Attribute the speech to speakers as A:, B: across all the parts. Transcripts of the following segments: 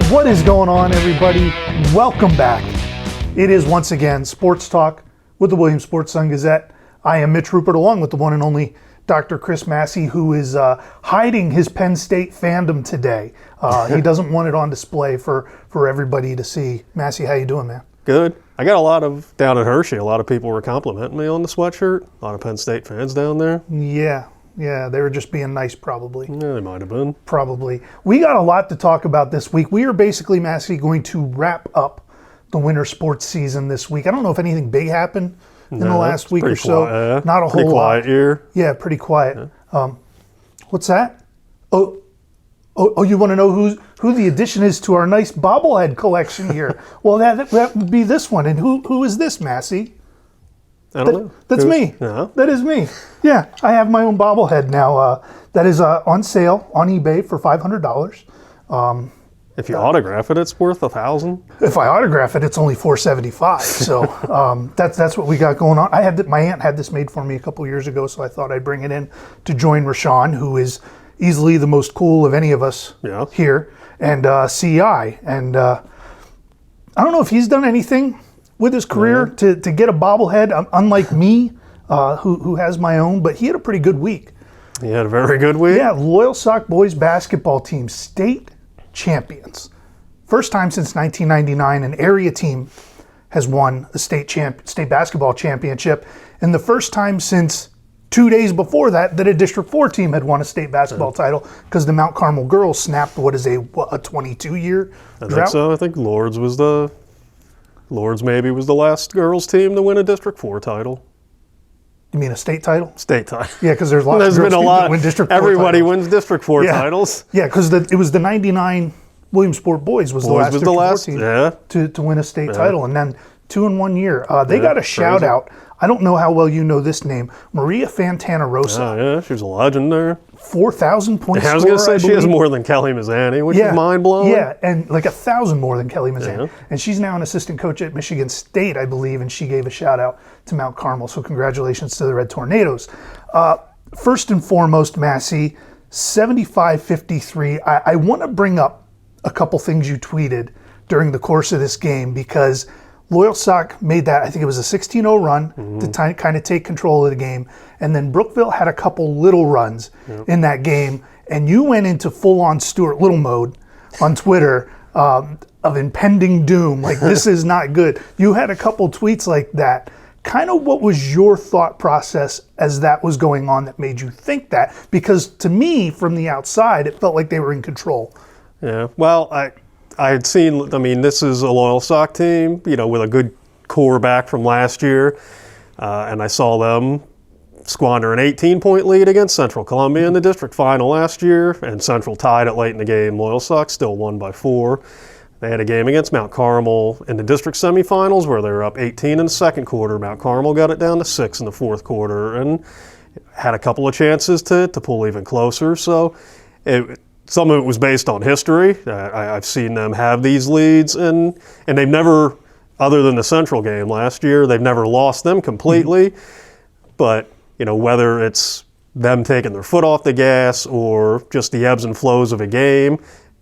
A: What is going on, everybody? Welcome back. It is once again Sports Talk with the Williamsport Sun-Gazette. I am Mitch Rupert, along with the one and only Dr. Chris Masse, who is hiding his Penn State fandom today. He doesn't want it on display for everybody to see. Masse, how you doing, man?
B: Good. I got down at Hershey, a lot of people were complimenting me on the sweatshirt. A lot of Penn State fans down there.
A: Yeah, they were just being nice, probably.
B: Yeah, they might have been.
A: Probably. We got a lot to talk about this week. We are basically, Masse, going to wrap up the winter sports season this week. I don't know if anything big happened in the last week or so.
B: Quiet,
A: Not a whole lot.
B: Pretty quiet year.
A: Yeah, pretty quiet. Yeah. What's that? Oh, you want to know who the addition is to our nice bobblehead collection here? Well, that would be this one. And who is this, Masse?
B: I don't know.
A: That's me.
B: Yeah.
A: That is me. Yeah, I have my own bobblehead now. That is on sale on eBay for $500.
B: If you autograph it, it's worth $1,000.
A: If I autograph it, it's only $475. So that's what we got going on. My aunt had this made for me a couple years ago, so I thought I'd bring it in to join Rashawn, who is easily the most cool of any of us here, and CI. And I don't know if he's done anything with his career to get a bobblehead, unlike me, who has my own, but he had a pretty good week.
B: He had a very good week.
A: Yeah, Loyal Sock boys basketball team, state champions. First time since 1999 an area team has won the state basketball championship, and the first time since 2 days before that a District 4 team had won a state basketball title, because the Mount Carmel girls snapped a 22-year drought.
B: I think so. I think Lords maybe was the last girls team to win a District 4 title.
A: You mean a state title?
B: State title.
A: Yeah, because there's lots of girls teams that win District 4
B: Everybody
A: titles.
B: wins District 4 titles.
A: Yeah, because it was the 99 Williamsport boys was the last District 4 team to win a state title, and then 2 in 1 year. They got a shout out. I don't know how well you know this name, Maria Fantana Rosa.
B: Oh, yeah, she was a legend there.
A: 4,000 points.
B: I was going to say she has more than Kelly Mazzani, which is mind-blowing.
A: Yeah, and like 1,000 more than Kelly Mazzani.
B: Yeah.
A: And she's now an assistant coach at Michigan State, I believe, and she gave a shout-out to Mount Carmel. So congratulations to the Red Tornadoes. First and foremost, Masse, 75-53. I want to bring up a couple things you tweeted during the course of this game, because Loyal Sock made that, I think it was a 16-0 run to kind of take control of the game. And then Brookville had a couple little runs in that game. And you went into full-on Stuart Little mode on Twitter of impending doom. Like, this is not good. You had a couple tweets like that. Kind of what was your thought process as that was going on that made you think that? Because to me, from the outside, it felt like they were in control.
B: Yeah, well, I had seen, this is a Loyal Sock team, with a good core back from last year. And I saw them squander an 18-point lead against Central Columbia in the district final last year, and Central tied it late in the game. Loyal Sock still won by 4. They had a game against Mount Carmel in the district semifinals where they were up 18 in the second quarter. Mount Carmel got it down to 6 in the fourth quarter and had a couple of chances to pull even closer. So some of it was based on history. I've seen them have these leads, and they've never, other than the Central game last year, they've never lost them completely. But, whether it's them taking their foot off the gas or just the ebbs and flows of a game,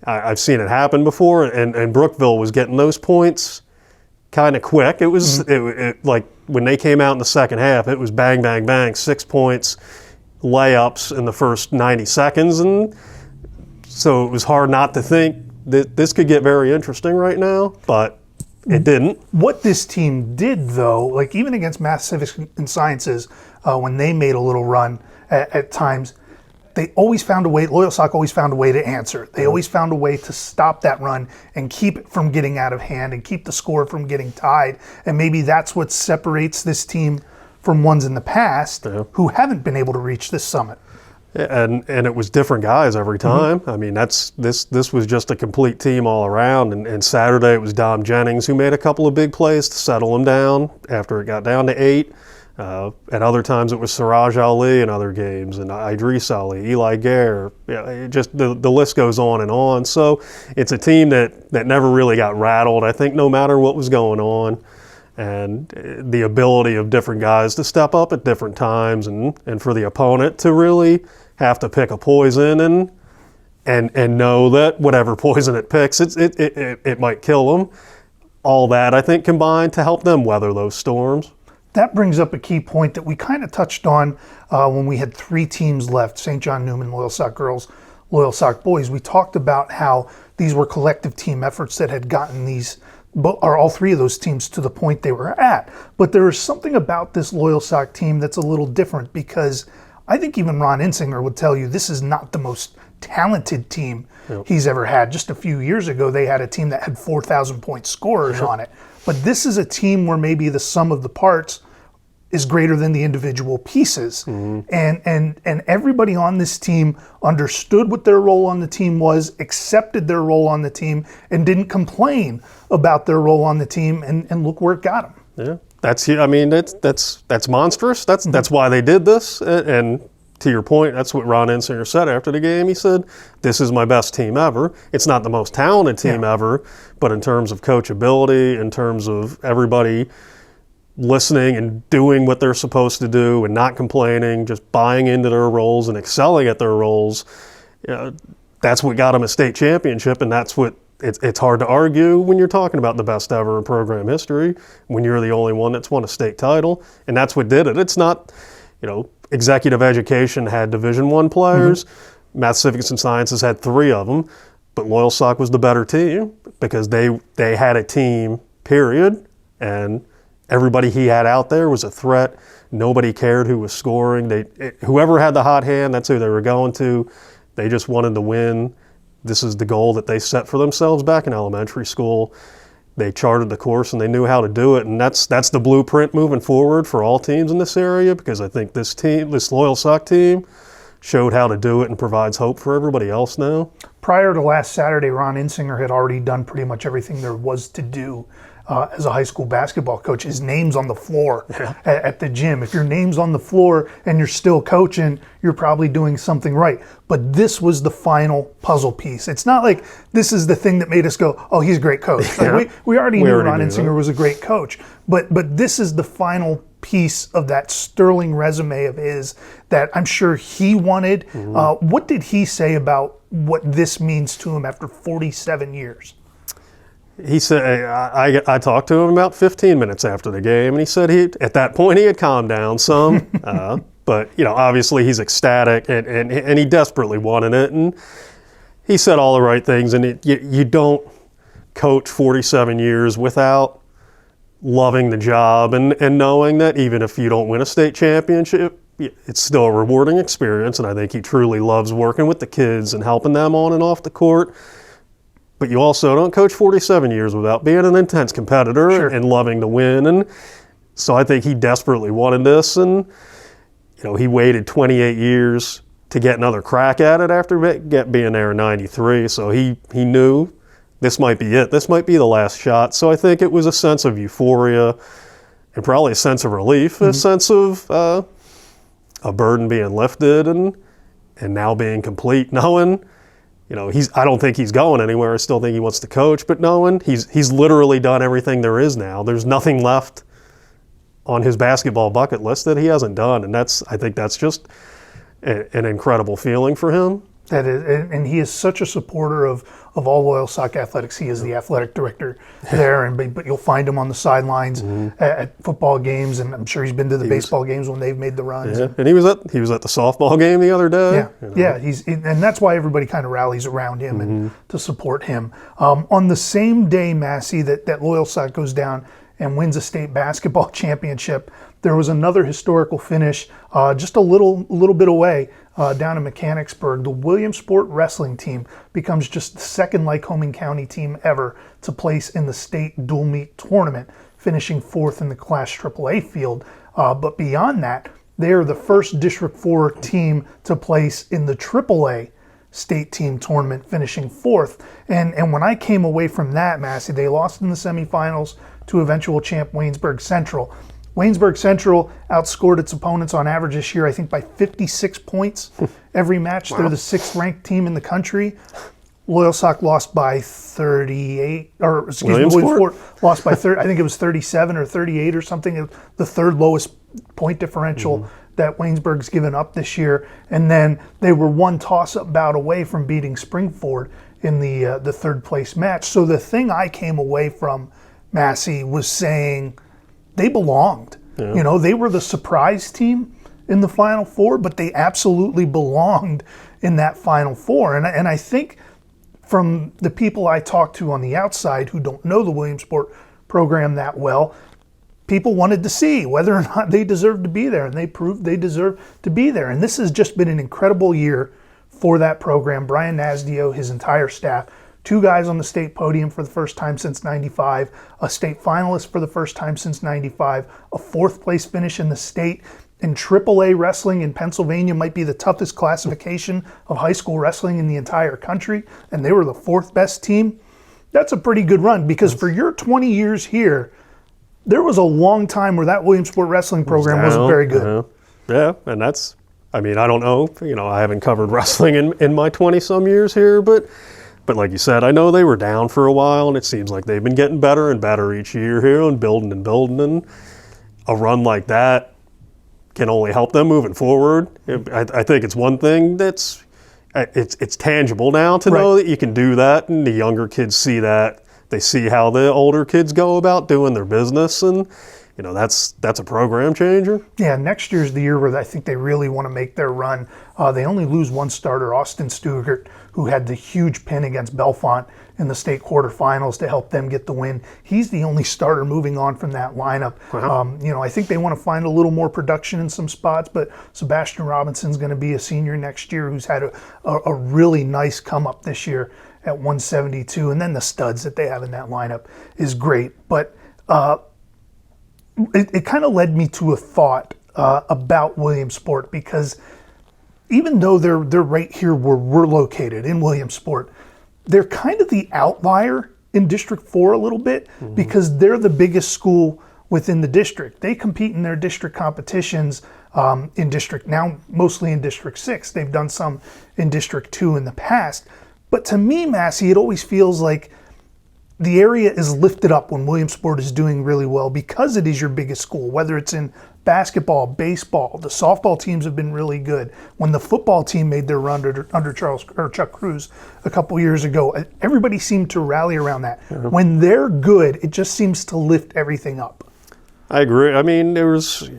B: I've seen it happen before, and Brookville was getting those points kind of quick. It was like when they came out in the second half, it was bang, bang, bang, 6 points, layups in the first 90 seconds, and so it was hard not to think that this could get very interesting right now, but it didn't.
A: What this team did, though, like even against Math, Civics, and Sciences, when they made a little run at times, they always found a way, Loyal Sock always found a way to answer. They always found a way to stop that run and keep it from getting out of hand and keep the score from getting tied. And maybe that's what separates this team from ones in the past who haven't been able to reach this summit.
B: And it was different guys every time. This was just a complete team all around. And Saturday it was Dom Jennings who made a couple of big plays to settle them down after it got down to 8. At other times it was Siraj Ali in other games, and Idris Ali, Eli Gare. Just the list goes on and on. So it's a team that never really got rattled, I think, no matter what was going on. And the ability of different guys to step up at different times, and for the opponent to really have to pick a poison and and know that whatever poison it picks, it might kill them. All that, I think, combined to help them weather those storms.
A: That brings up a key point that we kind of touched on when we had 3 teams left, St. John Newman, Loyal Sock Girls, Loyal Sock Boys. We talked about how these were collective team efforts that had gotten all 3 of those teams to the point they were at. But there is something about this Loyal Sock team that's a little different, because I think even Ron Insinger would tell you this is not the most talented team he's ever had. Just a few years ago, they had a team that had 4,000-point scorers on it. But this is a team where maybe the sum of the parts is greater than the individual pieces. And everybody on this team understood what their role on the team was, accepted their role on the team, and didn't complain about their role on the team, and look where it got them.
B: Yeah. That's monstrous. That's why they did this. And to your point, that's what Ron Insinger said after the game. He said, "This is my best team ever. It's not the most talented team ever, but in terms of coachability, in terms of everybody listening and doing what they're supposed to do and not complaining, just buying into their roles and excelling at their roles, that's what got them a state championship, and that's what it's hard to argue when you're talking about the best ever in program history, when you're the only one that's won a state title, and that's what did it. It's not, executive education had Division I players, Math, Civics, and Sciences had 3 of them, but Loyal Sock was the better team because they had a team, period, and everybody he had out there was a threat. Nobody cared who was scoring. Whoever had the hot hand, that's who they were going to. They just wanted to win. This is the goal that they set for themselves back in elementary school. They charted the course and they knew how to do it, and that's the blueprint moving forward for all teams in this area, because I think this Loyal Sock team, showed how to do it and provides hope for everybody else now.
A: Prior to last Saturday, Ron Insinger had already done pretty much everything there was to do as a high school basketball coach. His name's on the floor at the gym. If your name's on the floor and you're still coaching, you're probably doing something right. But this was the final puzzle piece. It's not like this is the thing that made us go, oh, he's a great coach. Like we already knew Ron Insinger was a great coach. But this is the final piece of that sterling resume of his that I'm sure he wanted. What did he say about what this means to him after 47 years?
B: He said, I talked to him about 15 minutes after the game, and he said at that point he had calmed down some, but obviously he's ecstatic, and he desperately wanted it, and he said all the right things, and you don't coach 47 years without loving the job and knowing that even if you don't win a state championship, it's still a rewarding experience, and I think he truly loves working with the kids and helping them on and off the court. But you also don't coach 47 years without being an intense competitor and loving to win. And so I think he desperately wanted this. And, he waited 28 years to get another crack at it after being there in 93. So he knew this might be it. This might be the last shot. So I think it was a sense of euphoria and probably a sense of relief, a sense of a burden being lifted and now being complete, knowing I don't think he's going anywhere. I still think he wants to coach, but knowing he's literally done everything there is now. There's nothing left on his basketball bucket list that he hasn't done, and I think that's just an incredible feeling for him.
A: That is, and he is such a supporter of all Loyal Sock athletics. He is the athletic director there, but you'll find him on the sidelines at football games, and I'm sure he's been to the baseball games when they've made the runs.
B: Yeah, and he was at the softball game the other day.
A: Yeah, and that's why everybody kind of rallies around him and to support him. On the same day, Masse, that Loyal Sock goes down and wins a state basketball championship, there was another historical finish just a little bit away. Down in Mechanicsburg, the Williamsport wrestling team becomes just the second Lycoming County team ever to place in the state dual meet tournament, finishing 4th in the Class AAA field. But beyond that, they are the first District 4 team to place in the AAA state team tournament, finishing 4th. And when I came away from that, Masse, they lost in the semifinals to eventual champ Waynesburg Central. Waynesburg Central outscored its opponents on average this year, I think, by 56 points every match. Wow. They're the 6th ranked team in the country. Loyal Sock lost by 38, or excuse me, Williamsport lost by 30. I think it was 37 or 38 or something. The 3rd lowest point differential that Waynesburg's given up this year. And then they were one toss-up bout away from beating Springford in the third place match. So the thing I came away from Masse was saying they belonged.
B: Yeah.
A: You know, they were the surprise team in the Final Four, but they absolutely belonged in that Final Four. And I think from the people I talked to on the outside who don't know the Williamsport program that well, people wanted to see whether or not they deserved to be there, and they proved they deserve to be there. And this has just been an incredible year for that program. Brian Nasdio, his entire staff, 2 guys on the state podium for the first time since 95, a state finalist for the first time since 95, a 4th place finish in the state. In AAA wrestling in Pennsylvania might be the toughest classification of high school wrestling in the entire country, and they were the 4th best team. That's a pretty good run, because for your 20 years here, there was a long time where that Williamsport wrestling program wasn't very good.
B: Yeah, and that's, I mean, I don't know, I haven't covered wrestling in my 20-some years here, but like you said, I know they were down for a while, and it seems like they've been getting better and better each year here and building, and a run like that can only help them moving forward. I think it's one thing that's, it's tangible now to know that you can do that, and the younger kids see that. They see how the older kids go about doing their business, and that's a program changer. Yeah,
A: next year's the year where I think they really want to make their run. They only lose one starter, Austin Stugart, who had the huge pin against Bellefonte in the state quarterfinals to help them get the win. He's the only starter moving on from that lineup.
B: Wow.
A: I think they want to find a little more production in some spots, but Sebastian Robinson's going to be a senior next year who's had a really nice come up this year at 172. And then the studs that they have in that lineup is great. But it kind of led me to a thought about Williamsport, because even though they're right here where we're located in Williamsport, they're kind of the outlier in District 4 a little bit, because they're the biggest school within the district. They compete in their district competitions in District, now mostly in District 6. They've done some in District 2 in the past. But to me, Masse, it always feels like the area is lifted up when Williamsport is doing really well, because it is your biggest school, whether it's in basketball, baseball. The softball teams have been really good. When the football team made their run under Chuck Cruz a couple years ago, everybody seemed to rally around that. When they're good, it just seems to lift everything up.
B: I agree. I mean, there was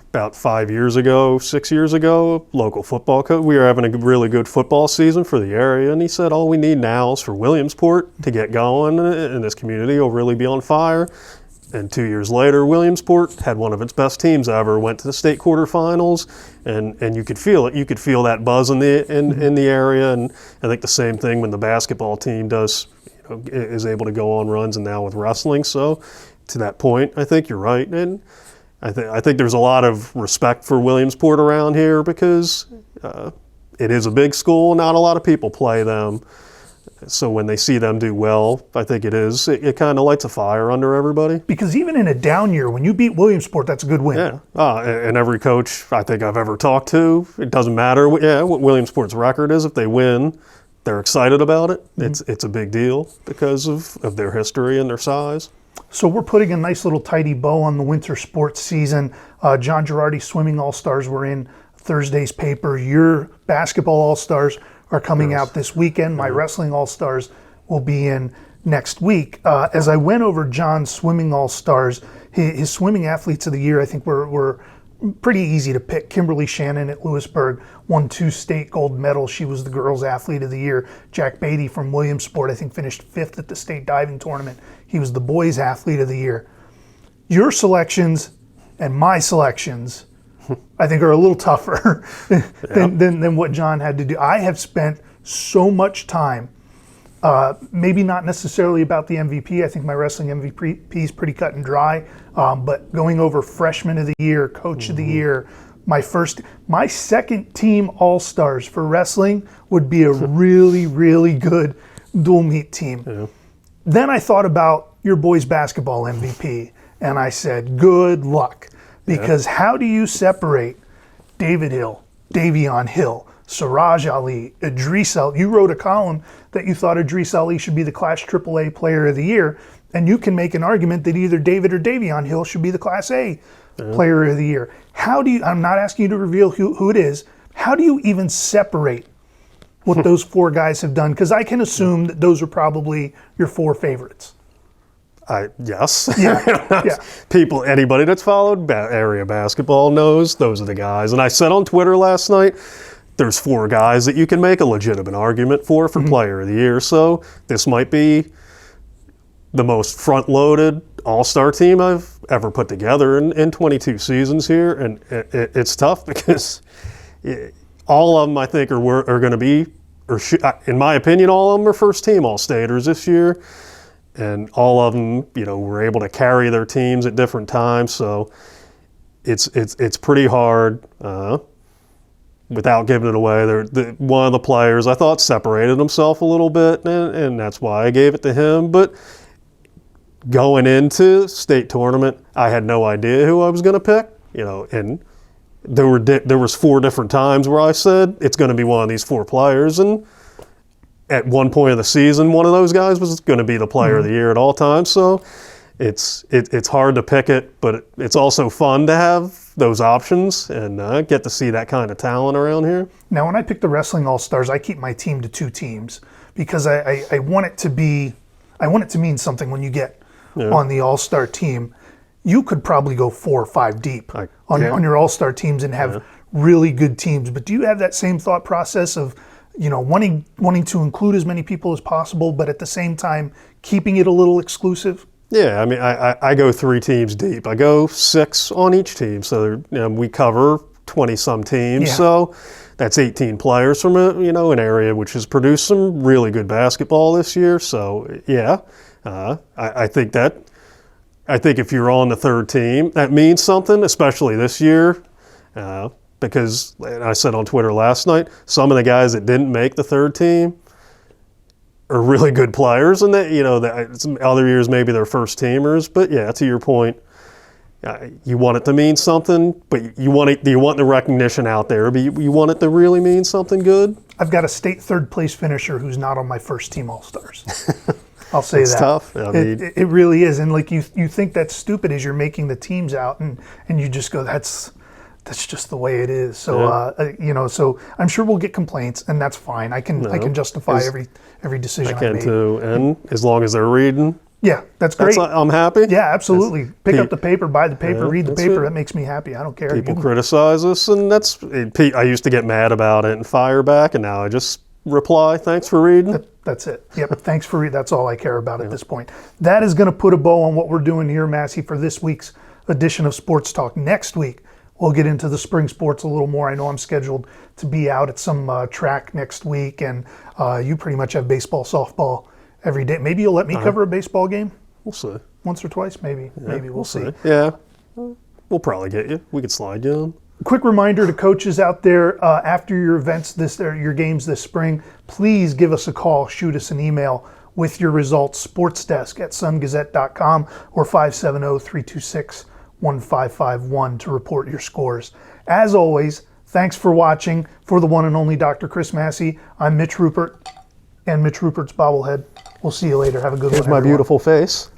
B: about 6 years ago, local football coach, we were having a really good football season for the area, and he said, all we need now is for Williamsport to get going, and this community will really be on fire. And 2 years later, Williamsport had one of its best teams ever, went to the state quarterfinals, and you could feel it. You could feel that buzz in the area, and I think the same thing when the basketball team is able to go on runs, and now with wrestling. So to that point, I think you're right, and I think there's a lot of respect for Williamsport around here, because it is a big school. Not a lot of people play them. So when they see them do well, I think it kind of lights a fire under everybody.
A: Because even in a down year, when you beat Williamsport, that's a good win.
B: Yeah, and every coach I think I've ever talked to, it doesn't matter what Williamsport's record is. If they win, they're excited about it. It's a big deal because of their history and their size.
A: So we're putting a nice little tidy bow on the winter sports season. John Girardi's Swimming All-Stars were in Thursday's paper. Your Basketball All-Stars are coming out this weekend. My Wrestling All-Stars will be in next week. As I went over John's Swimming All-Stars, his swimming athletes of the year, I think were pretty easy to pick. Kimberly Shannon at Lewisburg won 2 state gold medals. She was the girls' athlete of the year. Jack Beatty from Williamsport, I think, finished 5th at the state diving tournament. He was the boys' athlete of the year. Your selections and my selections, I think, are a little tougher than what John had to do. I have spent so much time, maybe not necessarily about the MVP. I think my wrestling MVP is pretty cut and dry, but going over freshman of the year, coach of the year, my second team all-stars for wrestling would be a really, really good dual meet team. Yeah. Then I thought about your boys' basketball MVP, and I said, good luck. Because how do you separate David Hill, Davion Hill, Siraj Ali, Idris Ali? You wrote a column that you thought Idris Ali should be the Class AAA Player of the Year, and you can make an argument that either David or Davion Hill should be the Class A player of the year. How do you, I'm not asking you to reveal who it is, how do you even separate what those 4 guys have done? Because I can assume that those are probably your 4 favorites.
B: Yes.
A: Yeah.
B: People, anybody that's followed area basketball knows those are the guys. And I said on Twitter last night, there's 4 guys that you can make a legitimate argument for player of the year. So this might be the most front-loaded all-star team I've ever put together in 22 seasons here. And it's tough because all of them, I think, are going to be, in my opinion, all of them are first-team all-staters this year. And all of them, were able to carry their teams at different times. So it's pretty hard without giving it away. One of the players I thought separated himself a little bit, and that's why I gave it to him. But going into state tournament, I had no idea who I was going to pick. And there was 4 different times where I said it's going to be one of these 4 players, and at one point of the season, one of those guys was going to be the player of the year at all times. So it's hard to pick it, but it's also fun to have those options and get to see that kind of talent around here.
A: Now, when I pick the Wrestling All-Stars, I keep my team to 2 teams because I want it to mean something when you get on the All-Star team. You could probably go 4 or 5 deep on your All-Star teams and have really good teams. But do you have that same thought process of wanting to include as many people as possible, but at the same time keeping it a little exclusive?
B: Yeah, I mean, I go 3 teams deep. I go 6 on each team, so we cover 20-some teams.
A: Yeah.
B: So that's 18 players from an area which has produced some really good basketball this year. So yeah, I think if you're on the 3rd team, that means something, especially this year. Because I said on Twitter last night, some of the guys that didn't make the 3rd team are really good players, and some other years maybe they're first teamers. But yeah, to your point, you want it to mean something, but you want the recognition out there, but you want it to really mean something good.
A: I've got a state 3rd place finisher who's not on my first team All-Stars. I'll say
B: it's
A: that.
B: Tough.
A: It really is, and you think that's stupid as you're making the teams out, and you just go, that's just the way it is. So so I'm sure we'll get complaints, and that's fine. I can justify every decision I
B: can
A: made.
B: too, and as long as they're reading.
A: Yeah, that's great.
B: I'm happy.
A: Yeah, absolutely. Pick up the paper, buy the paper, read the paper. That makes me happy. I don't care.
B: People criticize us, and I used to get mad about it and fire back, and now I just reply, thanks for reading.
A: That's it. Yep, thanks for reading. That's all I care about at this point. That is going to put a bow on what we're doing here, Masse, for this week's edition of Sports Talk. Next week, we'll get into the spring sports a little more. I know I'm scheduled to be out at some track next week, and you pretty much have baseball, softball every day. Maybe you'll let me cover a baseball game?
B: We'll see.
A: Once or twice, maybe.
B: Yeah,
A: maybe we'll see.
B: Yeah, we'll probably get you. We could slide you on.
A: Quick reminder to coaches out there, after your events your games this spring, please give us a call, shoot us an email with your results, sportsdesk@sungazette.com or 570-326-1551 to report your scores. As always, thanks for watching. For the one and only Dr. Chris Masse, I'm Mitch Rupert and Mitch Rupert's bobblehead. We'll see you later. Have a good one.
B: Here's my beautiful face.